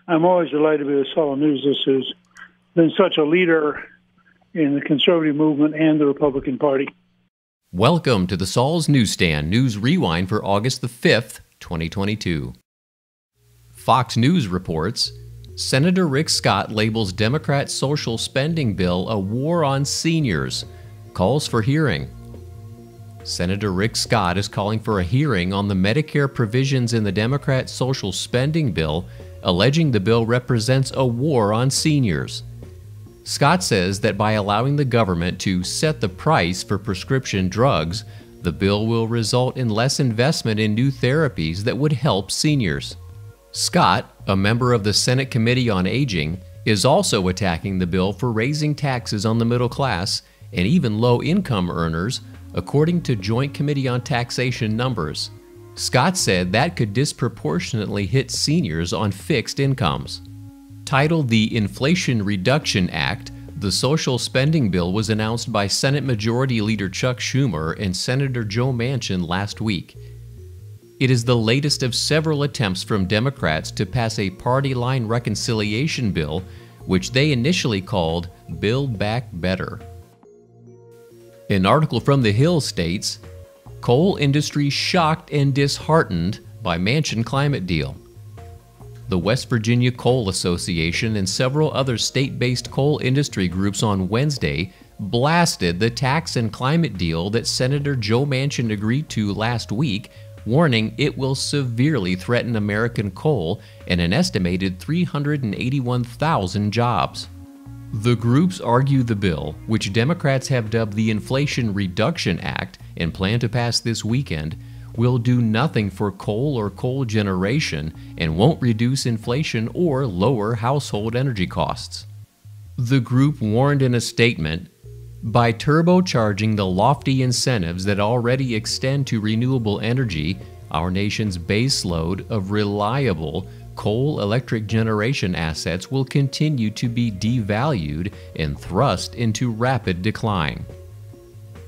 I'm always delighted to be with Saul News. This has been such a leader in the conservative movement and the Republican Party. Welcome to the Saul's Newsstand News Rewind for August the 5th, 2022. Fox News reports, Senator Rick Scott labels Democrat social spending bill a war on seniors, calls for hearing. Senator Rick Scott is calling for a hearing on the Medicare provisions in the Democrat social spending bill, alleging the bill represents a war on seniors. Scott says that by allowing the government to set the price for prescription drugs, the bill will result in less investment in new therapies that would help seniors. Scott, a member of the Senate Committee on Aging, is also attacking the bill for raising taxes on the middle class and even low-income earners, according to Joint Committee on Taxation numbers. Scott said that could disproportionately hit seniors on fixed incomes. Titled the Inflation Reduction Act, the social spending bill was announced by Senate Majority Leader Chuck Schumer and Senator Joe Manchin last week. It is the latest of several attempts from Democrats to pass a party-line reconciliation bill, which they initially called Build Back Better. An article from The Hill states, coal industry shocked and disheartened by Manchin climate deal. The West Virginia Coal Association and several other state-based coal industry groups on Wednesday blasted the tax and climate deal that Senator Joe Manchin agreed to last week, warning it will severely threaten American coal and an estimated 381,000 jobs. The groups argue the bill, which Democrats have dubbed the Inflation Reduction Act and plan to pass this weekend, will do nothing for coal or coal generation and won't reduce inflation or lower household energy costs. The group warned in a statement, by turbocharging the lofty incentives that already extend to renewable energy, our nation's baseload of reliable coal-electric generation assets will continue to be devalued and thrust into rapid decline.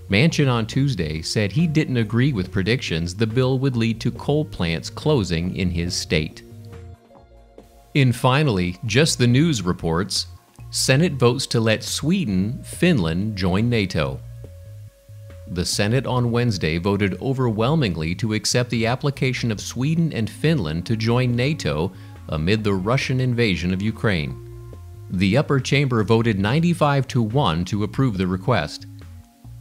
Manchin on Tuesday said he didn't agree with predictions the bill would lead to coal plants closing in his state. And finally, Just the News reports, Senate votes to let Sweden, Finland join NATO. The Senate on Wednesday voted overwhelmingly to accept the application of Sweden and Finland to join NATO amid the Russian invasion of Ukraine. The upper chamber voted 95-1 to approve the request.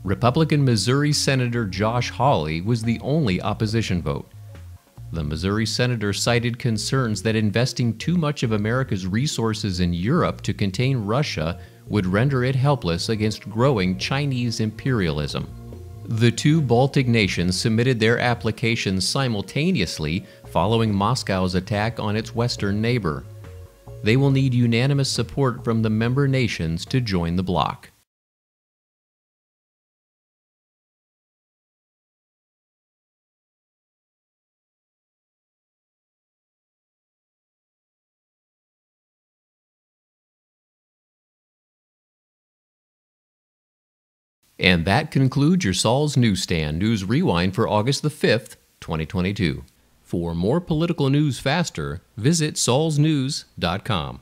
Republican Missouri Senator Josh Hawley was the only opposition vote. The Missouri senator cited concerns that investing too much of America's resources in Europe to contain Russia would render it helpless against growing Chinese imperialism. The two Baltic nations submitted their applications simultaneously following Moscow's attack on its western neighbor. They will need unanimous support from the member nations to join the bloc. And that concludes your Saul's Newsstand News Rewind for August the 5th, 2022. For more political news faster, visit saulsnews.com.